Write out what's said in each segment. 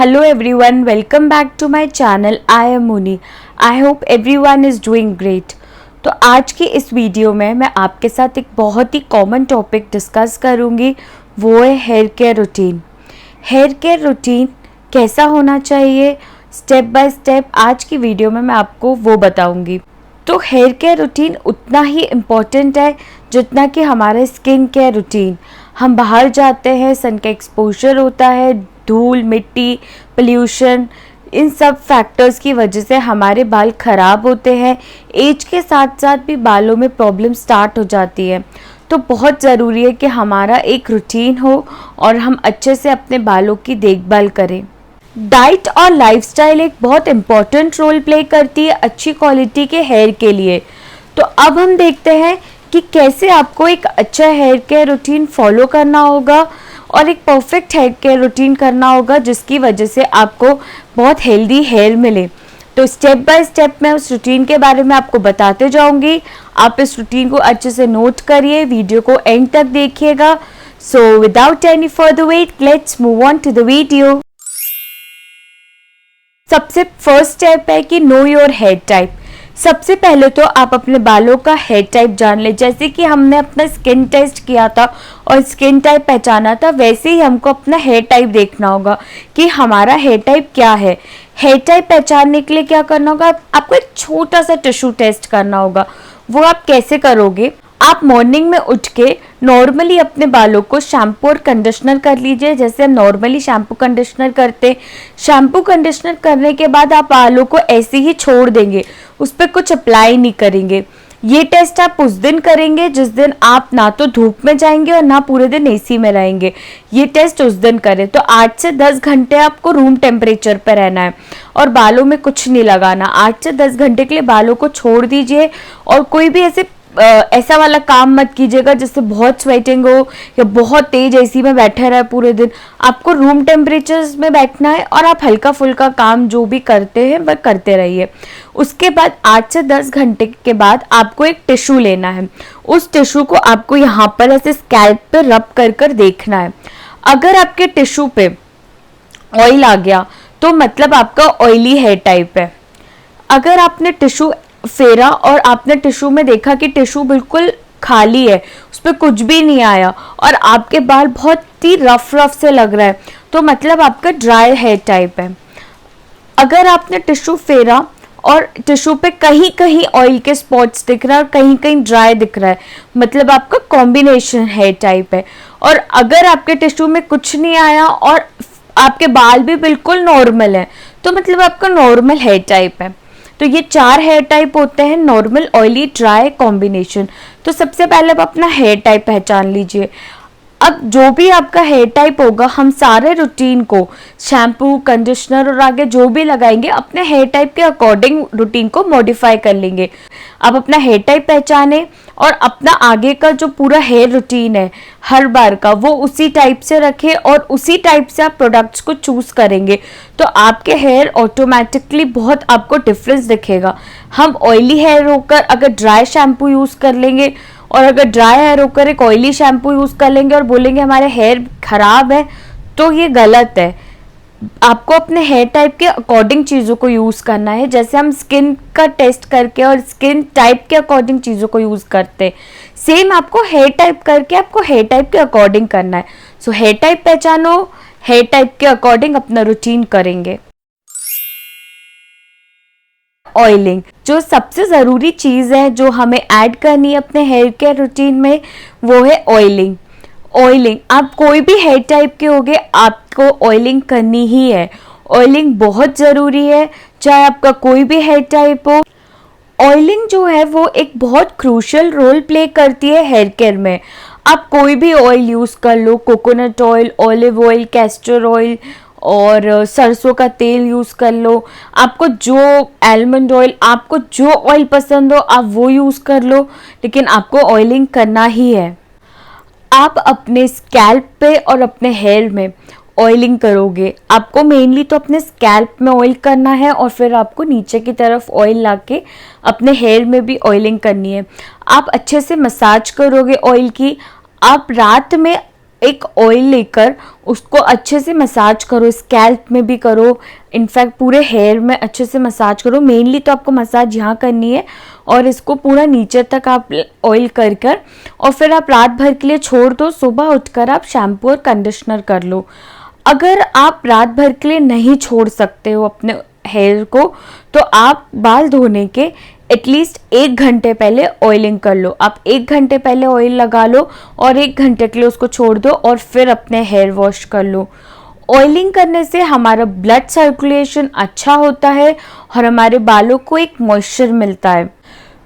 Hello everyone, welcome back to my channel. I am Muni. I hope everyone is doing great. तो आज की इस video में मैं आपके साथ एक बहुत ही कॉमन टॉपिक डिस्कस करूँगी, वो है hair care routine. Hair care routine कैसा होना चाहिए, स्टेप बाय स्टेप आज की वीडियो में मैं आपको वो बताऊँगी। तो हेयर केयर रूटीन उतना ही इम्पॉर्टेंट है जितना कि हमारा स्किन केयर रूटीन। हम बाहर जाते हैं, सन का एक्सपोजर होता है, धूल, मिट्टी, पोल्यूशन, इन सब फैक्टर्स की वजह से हमारे बाल ख़राब होते हैं। एज के साथ साथ भी बालों में प्रॉब्लम स्टार्ट हो जाती है। तो बहुत ज़रूरी है कि हमारा एक रूटीन हो और हम अच्छे से अपने बालों की देखभाल करें। डाइट और लाइफस्टाइल एक बहुत इम्पॉर्टेंट रोल प्ले करती है अच्छी क्वालिटी के हेयर के लिए। तो अब हम देखते हैं कि कैसे आपको एक अच्छा हेयर केयर रूटीन फॉलो करना होगा और एक परफेक्ट हेयर केयर रूटीन करना होगा जिसकी वजह से आपको बहुत हेल्दी हेयर मिले। तो स्टेप बाय स्टेप मैं उस रूटीन के बारे में आपको बताते जाऊंगी। आप इस रूटीन को अच्छे से नोट करिए, वीडियो को एंड तक देखिएगा। So without any further wait, let's move on to the video. सबसे फर्स्ट स्टेप है कि नो योर हेयर टाइप। सबसे पहले तो आप अपने बालों का हेयर टाइप जान ले। जैसे कि हमने अपना स्किन टेस्ट किया था और स्किन टाइप पहचाना था, वैसे ही हमको अपना हेयर टाइप देखना होगा कि हमारा हेयर टाइप क्या है। हेयर टाइप पहचानने के लिए क्या करना होगा, आपको एक छोटा सा टिश्यू टेस्ट करना होगा। वो आप कैसे करोगे, आप मॉर्निंग में उठ के नॉर्मली अपने बालों को शैम्पू और कंडीशनर कर लीजिए, जैसे हम नॉर्मली शैम्पू कंडीशनर करते। शैम्पू कंडीशनर करने के बाद आप बालों को ऐसे ही छोड़ देंगे, उस पर कुछ अप्लाई नहीं करेंगे। ये टेस्ट आप उस दिन करेंगे जिस दिन आप ना तो धूप में जाएंगे और ना पूरे दिन एसी में रहेंगे। ये टेस्ट उस दिन करें। तो 8 से 10 घंटे आपको रूम टेम्परेचर पर रहना है और बालों में कुछ नहीं लगाना। 8 से 10 घंटे के लिए बालों को छोड़ दीजिए और कोई भी ऐसा वाला काम मत कीजिएगा जिससे बहुत स्वेटिंग हो या बहुत तेज एसी में बैठे रहे पूरे दिन। आपको रूम टेम्परेचर में बैठना है और आप हल्का फुल्का काम जो भी करते हैं वह करते रहिए। उसके बाद 8 से 10 घंटे के बाद आपको एक टिश्यू लेना है। उस टिश्यू को आपको यहाँ पर ऐसे स्कैल्प पे रब कर कर देखना है। अगर आपके टिश्यू पे ऑयल आ गया तो मतलब आपका ऑयली हेयर टाइप है। अगर आपने टिश्यू फेरा और आपने टिश्यू में देखा कि टिश्यू बिल्कुल खाली है, उस पर कुछ भी नहीं आया और आपके बाल बहुत ही रफ से लग रहा है, तो मतलब आपका ड्राई हेयर टाइप है। अगर आपने टिश्यू फेरा और टिश्यू पे कहीं कहीं ऑयल के स्पॉट्स दिख रहा है और कहीं कहीं ड्राई दिख रहा है, मतलब आपका कॉम्बिनेशन हेयर टाइप है। और अगर आपके टिश्यू में कुछ नहीं आया और आपके बाल भी बिल्कुल नॉर्मल है, तो मतलब आपका नॉर्मल हेयर टाइप है। तो ये 4 हेयर टाइप होते हैं, नॉर्मल, ऑयली, ड्राई, कॉम्बिनेशन। तो सबसे पहले आप अपना हेयर टाइप पहचान लीजिए। अब जो भी आपका हेयर टाइप होगा, हम सारे रूटीन को शैम्पू, कंडीशनर और आगे जो भी लगाएंगे अपने हेयर टाइप के अकॉर्डिंग रूटीन को मॉडिफाई कर लेंगे। आप अपना हेयर टाइप पहचाने और अपना आगे का जो पूरा हेयर रूटीन है हर बार का, वो उसी टाइप से रखें और उसी टाइप से आप प्रोडक्ट्स को चूज करेंगे तो आपके हेयर ऑटोमेटिकली बहुत आपको डिफरेंस दिखेगा। हम ऑयली हेयर होकर अगर ड्राई शैम्पू यूज कर लेंगे और अगर ड्राई हेयर होकर एक ऑयली शैम्पू यूज कर लेंगे और बोलेंगे हमारे हेयर खराब है, तो ये गलत है। आपको अपने हेयर टाइप के अकॉर्डिंग चीज़ों को यूज़ करना है, जैसे हम स्किन का टेस्ट करके और स्किन टाइप के अकॉर्डिंग चीज़ों को यूज़ करते हैं, सेम आपको हेयर टाइप करके आपको हेयर टाइप के अकॉर्डिंग करना है। सो हेयर टाइप पहचानो, हेयर टाइप के अकॉर्डिंग अपना रूटीन करेंगे। ऑयलिंग जो सबसे ज़रूरी चीज़ है जो हमें ऐड करनी है अपने हेयर केयर रूटीन में, वो है ऑयलिंग। ऑयलिंग, आप कोई भी हेयर टाइप के होगे, आपको ऑयलिंग करनी ही है। ऑयलिंग बहुत ज़रूरी है, चाहे आपका कोई भी हेयर टाइप हो। ऑयलिंग जो है वो एक बहुत क्रूशियल रोल प्ले करती है हेयर केयर में। आप कोई भी ऑयल यूज़ कर लो, coconut oil, olive oil, castor oil और सरसों का तेल यूज़ कर लो। आपको जो आलमंड ऑयल, आपको जो ऑयल पसंद हो आप वो यूज़ कर लो, लेकिन आपको ऑयलिंग करना ही है। आप अपने स्कैल्प पे और अपने हेयर में ऑयलिंग करोगे, आपको मेनली तो अपने स्कैल्प में ऑयल करना है और फिर आपको नीचे की तरफ ऑयल लाके अपने हेयर में भी ऑयलिंग करनी है। आप अच्छे से मसाज करोगे ऑयल की। आप रात में एक ऑयल लेकर उसको अच्छे से मसाज करो, स्कैल्प में भी करो, इनफैक्ट पूरे हेयर में अच्छे से मसाज करो। मेनली तो आपको मसाज यहाँ करनी है और इसको पूरा नीचे तक आप ऑयल कर और फिर आप रात भर के लिए छोड़ दो। सुबह उठकर आप शैम्पू और कंडीशनर कर लो। अगर आप रात भर के लिए नहीं छोड़ सकते हो अपने हेयर को, तो आप बाल धोने के एटलीस्ट 1 घंटे पहले ऑयलिंग कर लो। आप 1 घंटे पहले ऑयल लगा लो और 1 घंटे के लिए उसको छोड़ दो और फिर अपने हेयर वॉश कर लो। ऑयलिंग करने से हमारा ब्लड सर्कुलेशन अच्छा होता है और हमारे बालों को एक मॉइस्चर मिलता है।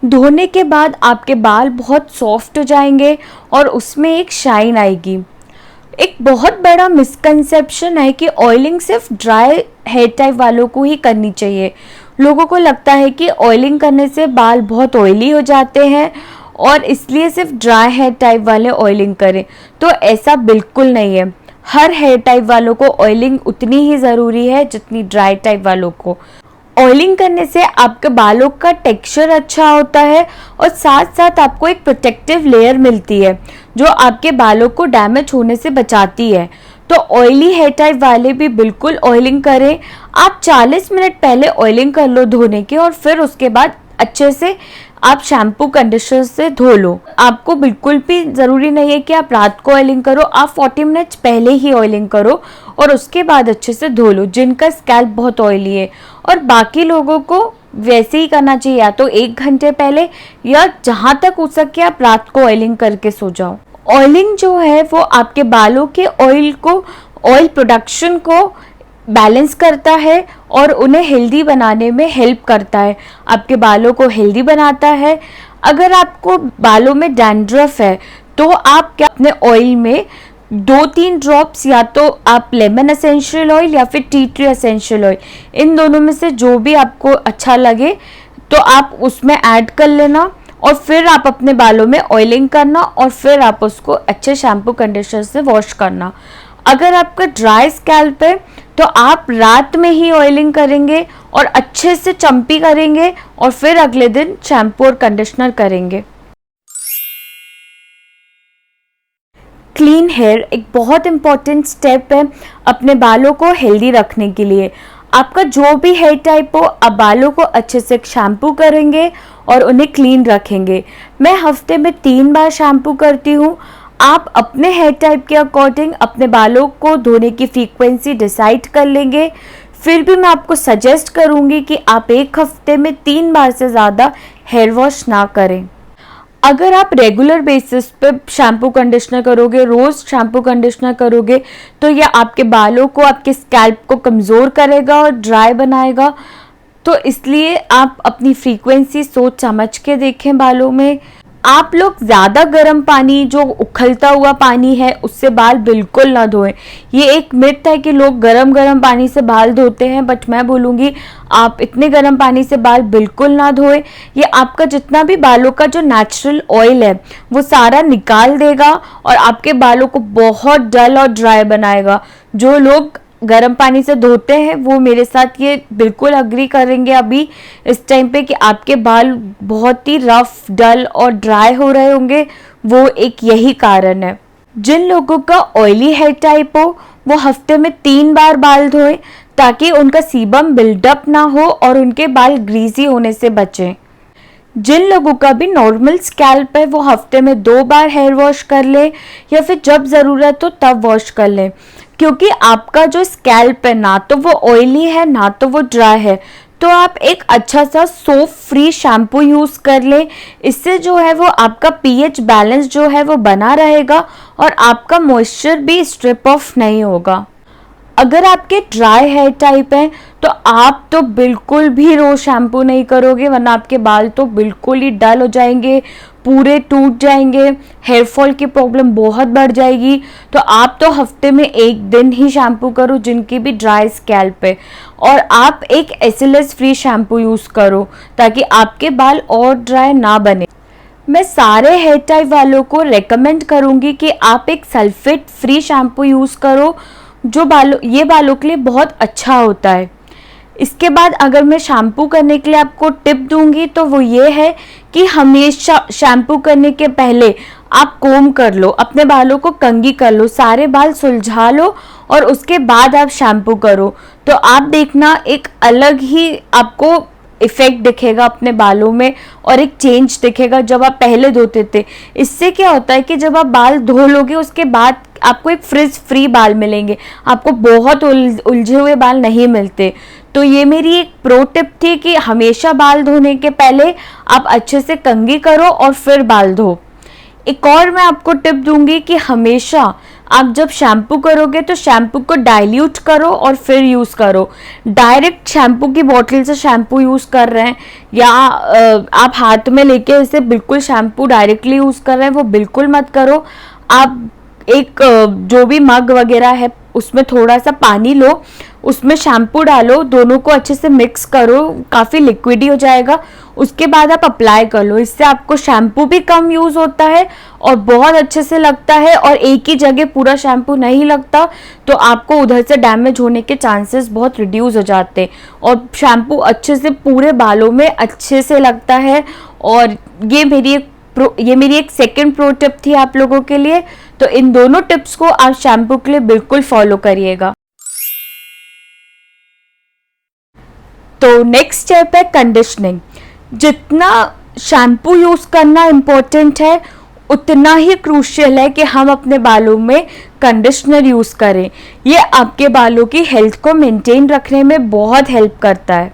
धोने के बाद आपके बाल बहुत सॉफ्ट हो जाएंगे और उसमें एक शाइन आएगी। एक बहुत बड़ा मिसकंसेप्शन है कि ऑयलिंग सिर्फ ड्राई हेयर टाइप वालों को ही करनी चाहिए। लोगों को लगता है कि ऑयलिंग करने से बाल बहुत ऑयली हो जाते हैं और इसलिए सिर्फ ड्राई हेयर टाइप वाले ऑयलिंग करें, तो ऐसा बिल्कुल नहीं है। हर हेयर टाइप वालों को ऑयलिंग उतनी ही ज़रूरी है जितनी ड्राई टाइप वालों को। ऑयलिंग करने से आपके बालों का टेक्सचर अच्छा होता है और साथ साथ आपको एक प्रोटेक्टिव लेयर मिलती है जो आपके बालों को डैमेज होने से बचाती है। तो ऑयली हेयर टाइप वाले भी बिल्कुल ऑयलिंग करें। आप 40 मिनट पहले ऑयलिंग कर लो धोने के और फिर उसके बाद अच्छे से आप शैम्पू कंडीशनर से धो लो। आपको बिल्कुल भी ज़रूरी नहीं है कि आप रात को ऑयलिंग करो, आप 40 मिनट्स पहले ही ऑयलिंग करो और उसके बाद अच्छे से धो लो जिनका स्कैल्प बहुत ऑयली है। और बाकी लोगों को वैसे ही करना चाहिए, या तो 1 घंटे पहले या जहाँ तक हो सके आप रात को ऑयलिंग करके सो जाओ। ऑयलिंग जो है वो आपके बालों के ऑयल प्रोडक्शन को बैलेंस करता है और उन्हें हेल्दी बनाने में हेल्प करता है, आपके बालों को हेल्दी बनाता है। अगर आपको बालों में डैंड्रफ है तो आप क्या अपने ऑयल में 2-3 ड्रॉप्स, या तो आप लेमन एसेंशियल ऑयल या फिर टी ट्री एसेंशियल ऑयल, इन दोनों में से जो भी आपको अच्छा लगे तो आप उसमें ऐड कर लेना और फिर आप अपने बालों में ऑयलिंग करना और फिर आप उसको अच्छे शैम्पू कंडीशनर से वॉश करना। अगर आपका ड्राई स्कैल्प है तो आप रात में ही ऑयलिंग करेंगे और अच्छे से चम्पी करेंगे और फिर अगले दिन शैम्पू और कंडीशनर करेंगे। क्लीन हेयर एक बहुत इम्पॉर्टेंट स्टेप है अपने बालों को हेल्दी रखने के लिए। आपका जो भी हेयर टाइप हो, आप बालों को अच्छे से शैम्पू करेंगे और उन्हें क्लीन रखेंगे। मैं हफ्ते में 3 बार शैम्पू करती हूँ। आप अपने हेयर टाइप के अकॉर्डिंग अपने बालों को धोने की फ्रीक्वेंसी डिसाइड कर लेंगे। फिर भी मैं आपको सजेस्ट करूँगी कि आप एक हफ्ते में 3 बार से ज़्यादा हेयर वॉश ना करें। अगर आप रेगुलर बेसिस पे शैम्पू कंडीशनर करोगे, रोज़ शैम्पू कंडीशनर करोगे, तो यह आपके बालों को, आपके स्कैल्प को कमज़ोर करेगा और ड्राई बनाएगा। तो इसलिए आप अपनी फ्रीक्वेंसी सोच समझ के देखें बालों में। आप लोग ज़्यादा गर्म पानी, जो उखलता हुआ पानी है, उससे बाल बिल्कुल ना धोएं। ये एक मिथ है कि लोग गरम पानी से बाल धोते हैं, बट मैं बोलूँगी आप इतने गर्म पानी से बाल बिल्कुल ना धोएं। ये आपका जितना भी बालों का जो नेचुरल ऑयल है वो सारा निकाल देगा और आपके बालों को बहुत डल और ड्राई बनाएगा। जो लोग गर्म पानी से धोते हैं वो मेरे साथ ये बिल्कुल अग्री करेंगे अभी इस टाइम पे कि आपके बाल बहुत ही रफ, डल और ड्राई हो रहे होंगे। वो एक यही कारण है। जिन लोगों का ऑयली हेयर टाइप हो वो हफ्ते में 3 बार बाल धोएं ताकि उनका सीबम बिल्डअप ना हो और उनके बाल ग्रीसी होने से बचें। जिन लोगों का भी नॉर्मल स्कैल्प है वो हफ्ते में 2 बार हेयर वॉश कर लें या फिर जब ज़रूरत हो तब वॉश कर लें, क्योंकि आपका जो स्कैल्प है ना तो वो ऑयली है ना तो वो ड्राई है। तो आप एक अच्छा सा सोप फ्री शैम्पू यूज़ कर लें। इससे जो है वो आपका पीएच बैलेंस जो है वो बना रहेगा और आपका मॉइस्चर भी स्ट्रिप ऑफ नहीं होगा। अगर आपके ड्राई हेयर टाइप हैं तो आप तो बिल्कुल भी रोज शैम्पू नहीं करोगे, वरना आपके बाल तो बिल्कुल ही डल हो जाएंगे, पूरे टूट जाएंगे, हेयर फॉल की प्रॉब्लम बहुत बढ़ जाएगी। तो आप तो हफ्ते में 1 दिन ही शैम्पू करो जिनकी भी ड्राई स्कैल्प है, और आप एक एसएलएस फ्री शैम्पू यूज़ करो ताकि आपके बाल और ड्राई ना बने। मैं सारे हेयर टाइप वालों को रेकमेंड करूँगी कि आप एक सल्फेट फ्री शैम्पू यूज़ करो जो बालों के लिए बहुत अच्छा होता है। इसके बाद अगर मैं शैम्पू करने के लिए आपको टिप दूंगी तो वो ये है कि हमेशा शैम्पू करने के पहले आप कोम कर लो, अपने बालों को कंघी कर लो, सारे बाल सुलझा लो और उसके बाद आप शैम्पू करो, तो आप देखना एक अलग ही आपको इफेक्ट दिखेगा अपने बालों में और एक चेंज दिखेगा जब आप पहले धोते थे। इससे क्या होता है कि जब आप बाल धो लोगे उसके बाद आपको एक फ्रिज फ्री बाल मिलेंगे, आपको बहुत उलझे हुए बाल नहीं मिलते। तो ये मेरी एक प्रो टिप थी कि हमेशा बाल धोने के पहले आप अच्छे से कंघी करो और फिर बाल धो। एक और मैं आपको टिप दूंगी कि हमेशा आप जब शैम्पू करोगे तो शैम्पू को डाइल्यूट करो और फिर यूज़ करो। डायरेक्ट शैम्पू की बोतल से शैम्पू यूज़ कर रहे हैं या आप हाथ में लेके इसे बिल्कुल शैम्पू डायरेक्टली यूज़ कर रहे हैं, वो बिल्कुल मत करो। आप एक जो भी मग वगैरह है उसमें थोड़ा सा पानी लो, उसमें शैम्पू डालो, दोनों को अच्छे से मिक्स करो, काफ़ी लिक्विडी हो जाएगा, उसके बाद आप अप्लाई कर लो। इससे आपको शैम्पू भी कम यूज़ होता है और बहुत अच्छे से लगता है, और एक ही जगह पूरा शैम्पू नहीं लगता तो आपको उधर से डैमेज होने के चांसेस बहुत रिड्यूस हो जाते हैं, और शैम्पू अच्छे से पूरे बालों में अच्छे से लगता है। और ये मेरी एक सेकंड प्रो टिप थी आप लोगों के लिए। तो इन दोनों टिप्स को आप शैम्पू के लिए बिल्कुल फॉलो करिएगा। तो नेक्स्ट स्टेप है कंडीशनिंग। जितना शैम्पू यूज़ करना इम्पोर्टेंट है उतना ही क्रूशियल है कि हम अपने बालों में कंडीशनर यूज़ करें। ये आपके बालों की हेल्थ को मेंटेन रखने में बहुत हेल्प करता है।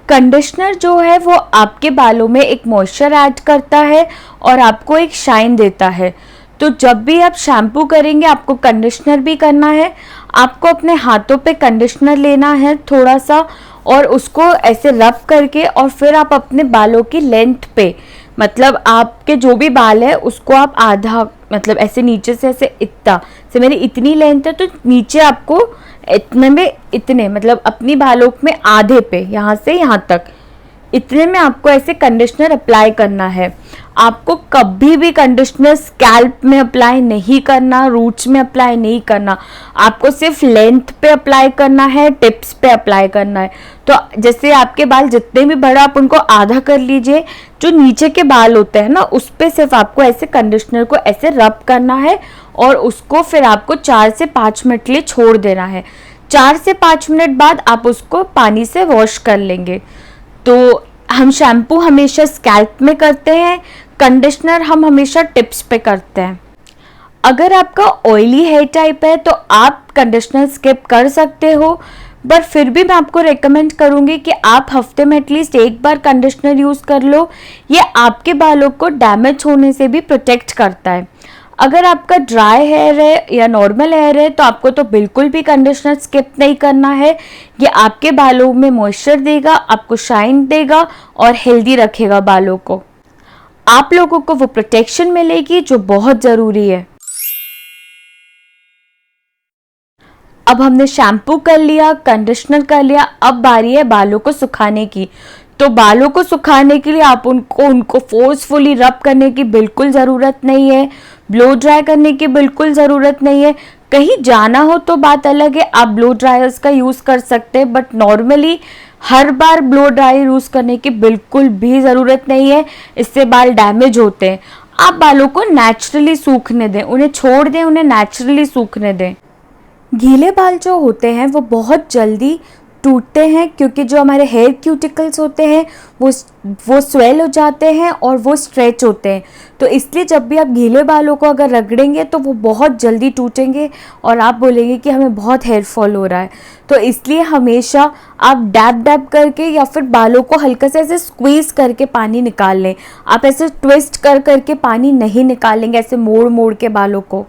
कंडीशनर जो है वो आपके बालों में एक मॉइस्चर ऐड करता है और आपको एक शाइन देता है। तो जब भी आप शैम्पू करेंगे आपको कंडीशनर भी करना है। आपको अपने हाथों पे कंडीशनर लेना है थोड़ा सा, और उसको ऐसे रब करके, और फिर आप अपने बालों की लेंथ पे, मतलब आपके जो भी बाल है उसको आप आधा, मतलब ऐसे नीचे से ऐसे इतना से, मेरी इतनी लेंथ है तो नीचे आपको इतने में, इतने मतलब अपनी बालों में आधे पे, यहाँ से यहाँ तक इतने में आपको ऐसे कंडीशनर अप्लाई करना है। आपको कभी भी कंडीशनर स्कैल्प में अप्लाई नहीं करना, रूट्स में अप्लाई नहीं करना, आपको सिर्फ लेंथ पे अप्लाई करना है, टिप्स पे अप्लाई करना है। तो जैसे आपके बाल जितने भी बड़ा आप उनको आधा कर लीजिए, जो नीचे के बाल होते हैं ना उस पे सिर्फ आपको ऐसे कंडीशनर को ऐसे रब करना है, और उसको फिर आपको 4 से 5 मिनट के लिए छोड़ देना है। 4 से 5 मिनट बाद आप उसको पानी से वॉश कर लेंगे। तो हम शैम्पू हमेशा स्कैल्प में करते हैं, कंडीशनर हम हमेशा टिप्स पे करते हैं। अगर आपका ऑयली हेयर टाइप है तो आप कंडीशनर स्किप कर सकते हो, बट फिर भी मैं आपको रेकमेंड करूंगी कि आप हफ्ते में एटलीस्ट एक बार कंडीशनर यूज़ कर लो। ये आपके बालों को डैमेज होने से भी प्रोटेक्ट करता है। अगर आपका ड्राई हेयर है या नॉर्मल हेयर है तो आपको तो बिल्कुल भी कंडीशनर स्किप नहीं करना है। ये आपके बालों में मॉइस्चर देगा, आपको शाइन देगा और हेल्दी रखेगा बालों को। आप लोगों को वो प्रोटेक्शन मिलेगी जो बहुत ज़रूरी है। अब हमने शैम्पू कर लिया, कंडीशनर कर लिया, अब बारी है बालों को सुखाने की। तो बालों को सुखाने के लिए आप उनको फोर्सफुली रब करने की बिल्कुल ज़रूरत नहीं है, ब्लो ड्राई करने की बिल्कुल ज़रूरत नहीं है। कहीं जाना हो तो बात अलग है, आप ब्लो ड्रायर्स का यूज़ कर सकते हैं, but normally her bar blow dry use करने की बिल्कुल भी ज़रूरत नहीं है, इससे बाल डैमेज होते हैं। आप बालों को नेचुरली सूखने दें, उन्हें छोड़ दें, उन्हें नेचुरली सूखने दें। गीले बाल जो होते हैं वो बहुत जल्दी टूटते हैं, क्योंकि जो हमारे हेयर क्यूटिकल्स होते हैं वो स्वेल हो जाते हैं और वो स्ट्रेच होते हैं। तो इसलिए जब भी आप गीले बालों को अगर रगड़ेंगे तो वो बहुत जल्दी टूटेंगे और आप बोलेंगे कि हमें बहुत हेयर फॉल हो रहा है। तो इसलिए हमेशा आप डैब डैब करके या फिर बालों को हल्का से ऐसे स्क्वीज़ करके पानी निकाल लें। आप ऐसे ट्विस्ट कर करके पानी नहीं निकालेंगे, ऐसे मोड़ मोड़ के बालों को।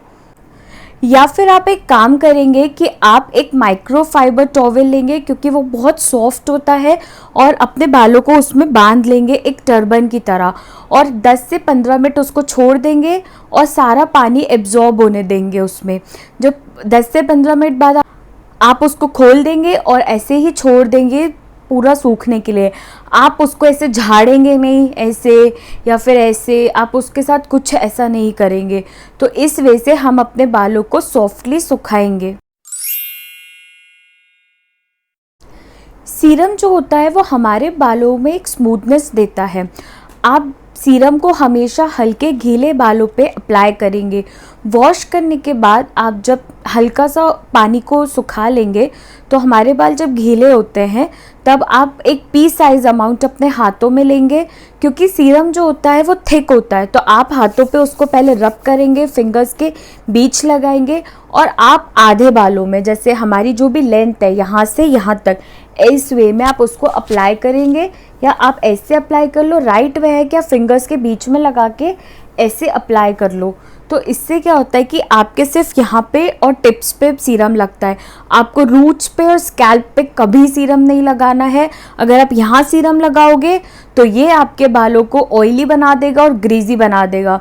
या फिर आप एक काम करेंगे कि आप एक माइक्रोफाइबर टॉवेल लेंगे, क्योंकि वो बहुत सॉफ्ट होता है, और अपने बालों को उसमें बांध लेंगे एक टर्बन की तरह, और 10 से 15 मिनट उसको छोड़ देंगे और सारा पानी एब्जॉर्ब होने देंगे उसमें। जब 10 से 15 मिनट बाद आप उसको खोल देंगे और ऐसे ही छोड़ देंगे पूरा सूखने के लिए। आप उसको ऐसे झाड़ेंगे नहीं ऐसे या फिर ऐसे, आप उसके साथ कुछ ऐसा नहीं करेंगे। तो इस वजह से हम अपने बालों को सॉफ्टली सुखाएंगे। सीरम जो होता है वो हमारे बालों में एक स्मूथनेस देता है। आप सीरम को हमेशा हल्के गीले बालों पे अप्लाई करेंगे। वॉश करने के बाद आप जब हल्का सा पानी को सुखा लेंगे तो हमारे बाल जब गीले होते हैं तब आप एक पी साइज़ अमाउंट अपने हाथों में लेंगे, क्योंकि सीरम जो होता है वो थिक होता है, तो आप हाथों पे उसको पहले रब करेंगे, फिंगर्स के बीच लगाएंगे और आप आधे बालों में, जैसे हमारी जो भी लेंथ है यहाँ से यहाँ तक, इस वे में आप उसको अप्लाई करेंगे। या आप ऐसे अप्लाई कर लो, राइट वे है क्या फिंगर्स के बीच में लगा के ऐसे अप्लाई कर लो। तो इससे क्या होता है कि आपके सिर्फ यहाँ पे और टिप्स पे सीरम लगता है, आपको रूट्स पे और स्कैल्प पे कभी सीरम नहीं लगाना है। अगर आप यहाँ सीरम लगाओगे तो ये आपके बालों को ऑयली बना देगा और ग्रीजी बना देगा।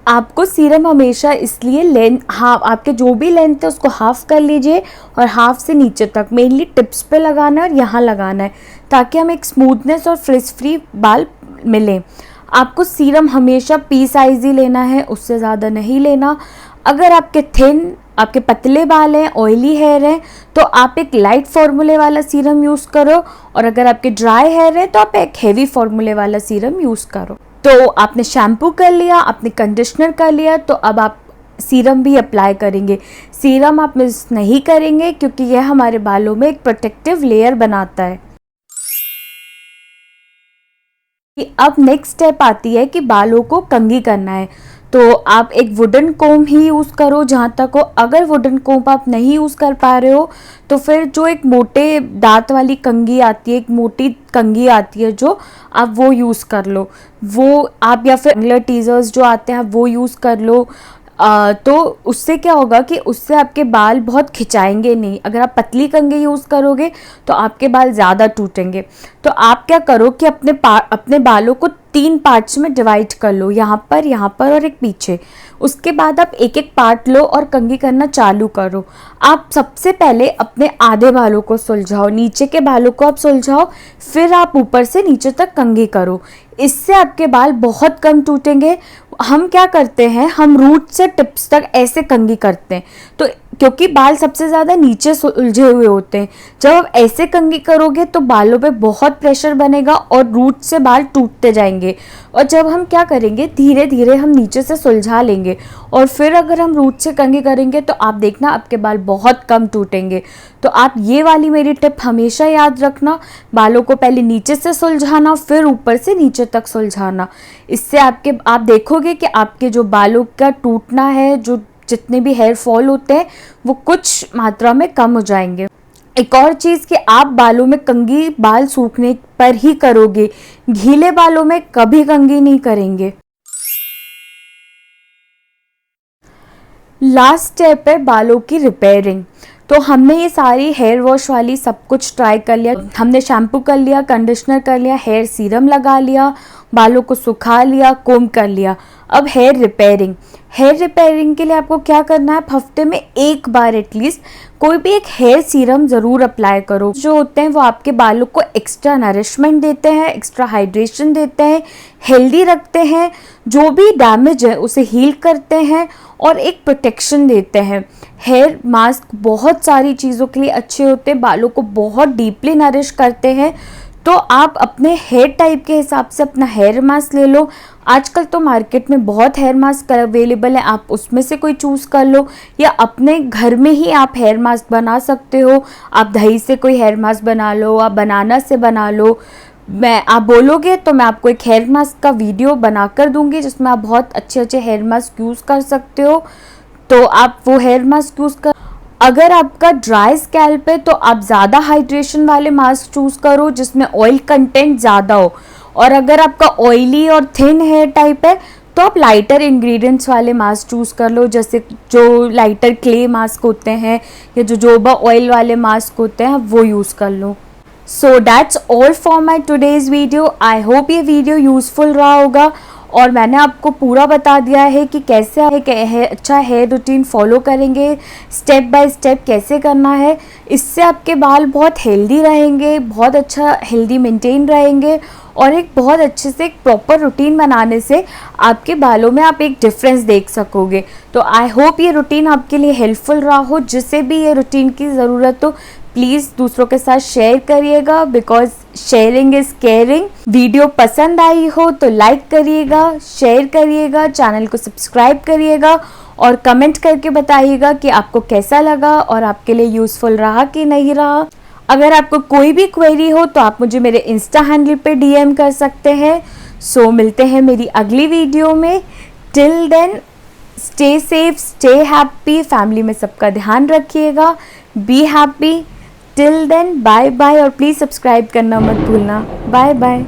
आपको सीरम हमेशा इसलिए लेंथ आपके जो भी लेंथ है उसको हाफ कर लीजिए और हाफ से नीचे तक मेनली टिप्स पे लगाना है और यहाँ लगाना है, ताकि हमें एक स्मूथनेस और फ्रिज फ्री बाल मिले। आपको सीरम हमेशा पी साइज़ ही लेना है, उससे ज़्यादा नहीं लेना। अगर आपके पतले बाल हैं, ऑयली हेयर हैं, तो आप एक लाइट फार्मूले वाला सीरम यूज़ करो, और अगर आपके ड्राई हेयर है तो आप एक हेवी फार्मूले वाला सीरम यूज़ करो। तो आपने शैम्पू कर लिया, आपने कंडीशनर कर लिया, तो अब आप सीरम भी अप्लाई करेंगे। सीरम आप मिस नहीं करेंगे क्योंकि यह हमारे बालों में एक प्रोटेक्टिव लेयर बनाता है। अब नेक्स्ट स्टेप आती है कि बालों को कंघी करना है, तो आप एक वुडन कोम ही यूज़ करो जहाँ तक हो। अगर वुडन कोम आप नहीं यूज़ कर पा रहे हो तो फिर जो एक मोटे दांत वाली कंघी आती है, एक मोटी कंघी आती है जो, आप वो यूज़ कर लो, वो आप, या फिर एंगलर टीजर्स जो आते हैं वो यूज़ कर लो। तो उससे क्या होगा कि उससे आपके बाल बहुत खिंचाएंगे नहीं। अगर आप पतली कंघी यूज़ करोगे तो आपके बाल ज़्यादा टूटेंगे। तो आप क्या करो कि अपने बालों को 3 पार्ट्स में डिवाइड कर लो, यहाँ पर और एक पीछे। उसके बाद आप एक एक पार्ट लो और कंघी करना चालू करो। आप सबसे पहले अपने आधे बालों को सुलझाओ, नीचे के बालों को आप सुलझाओ, फिर आप ऊपर से नीचे तक कंघी करो। इससे आपके बाल बहुत कम टूटेंगे। हम क्या करते हैं, हम रूट से टिप्स तक ऐसे कंघी करते हैं, तो क्योंकि बाल सबसे ज़्यादा नीचे उलझे हुए होते हैं। जब आप ऐसे कंघी करोगे तो बालों पे बहुत प्रेशर बनेगा और रूट से बाल टूटते जाएंगे। और जब हम क्या करेंगे, धीरे धीरे हम नीचे से सुलझा लेंगे और फिर अगर हम रूट से कंघी करेंगे तो आप देखना आपके बाल बहुत कम टूटेंगे। तो आप ये वाली मेरी टिप हमेशा याद रखना, बालों को पहले नीचे से सुलझाना, फिर ऊपर से नीचे तक सुलझाना। इससे आप देखोगे कि आपके जो बालों का टूटना है, जो जितने भी हेयर फॉल होते हैं, वो कुछ मात्रा में कम हो जाएंगे। एक और चीज़ कि आप बालों में कंघी बाल सूखने पर ही करोगे, गीले बालों में कभी कंघी नहीं करेंगे। लास्ट स्टेप है बालों की रिपेयरिंग। तो हमने ये सारी हेयर वॉश वाली सब कुछ ट्राई कर लिया। हमने शैम्पू कर लिया, कंडीशनर कर लिया, हेयर सीरम लगा लिया, बालों को सुखा लिया, कोम कर लिया। अब हेयर रिपेयरिंग के लिए आपको क्या करना है, हफ्ते में एक बार एटलीस्ट कोई भी एक हेयर सीरम ज़रूर अप्लाई करो। जो होते हैं वो आपके बालों को एक्स्ट्रा नरिशमेंट देते हैं, एक्स्ट्रा हाइड्रेशन देते हैं, हेल्दी रखते हैं, जो भी डैमेज है उसे हील करते हैं और एक प्रोटेक्शन देते हैं। हेयर मास्क बहुत सारी चीज़ों के लिए अच्छे होते हैं, बालों को बहुत डीपली नरिश करते हैं। तो आप अपने हेयर टाइप के हिसाब से अपना हेयर मास्क ले लो। आजकल तो मार्केट में बहुत हेयर मास्क अवेलेबल है, आप उसमें से कोई चूज़ कर लो, या अपने घर में ही आप हेयर मास्क बना सकते हो। आप दही से कोई हेयर मास्क बना लो, आप बनाना से बना लो। आप बोलोगे तो मैं आपको एक हेयर मास्क का वीडियो बना कर दूंगी जिसमें आप बहुत अच्छे अच्छे हेयर मास्क यूज़ कर सकते हो। तो आप वो हेयर मास्क यूज़ कर। अगर आपका ड्राई स्कैल्प है तो आप ज़्यादा हाइड्रेशन वाले मास्क चूज़ करो जिसमें ऑयल कंटेंट ज़्यादा हो, और अगर आपका ऑयली और थिन हेयर टाइप है तो आप लाइटर इंग्रेडिएंट्स वाले मास्क चूज़ कर लो, जैसे जो लाइटर क्ले मास्क होते हैं या जो जोबा ऑयल वाले मास्क होते हैं वो यूज़ कर लो। So that's all for my today's video. I hope ये वीडियो यूज़फुल रहा होगा और मैंने आपको पूरा बता दिया है कि कैसे अच्छा हेयर रूटीन फॉलो करेंगे, स्टेप बाय स्टेप कैसे करना है। इससे आपके बाल बहुत हेल्दी रहेंगे, बहुत अच्छा हेल्दी मेंटेन रहेंगे, और एक बहुत अच्छे से एक प्रॉपर रूटीन बनाने से आपके बालों में आप एक डिफरेंस देख सकोगे। तो आई होप ये रूटीन आपके लिए हेल्पफुल रहा हो। जिसे भी ये रूटीन की ज़रूरत हो प्लीज़ दूसरों के साथ शेयर करिएगा, because sharing is caring. Video पसंद आई हो तो लाइक करिएगा, शेयर करिएगा, चैनल को सब्सक्राइब करिएगा और कमेंट करके बताइएगा कि आपको कैसा लगा और आपके लिए यूज़फुल रहा कि नहीं रहा। अगर आपको कोई भी क्वेरी हो तो आप मुझे मेरे इंस्टा हैंडल पे डीएम कर सकते हैं। सो मिलते हैं मेरी अगली वीडियो में। Till then stay safe, stay happy, family में सबका ध्यान रखिएगा, be happy. Till then bye bye और प्लीज़ सब्सक्राइब करना मत भूलना। Bye bye.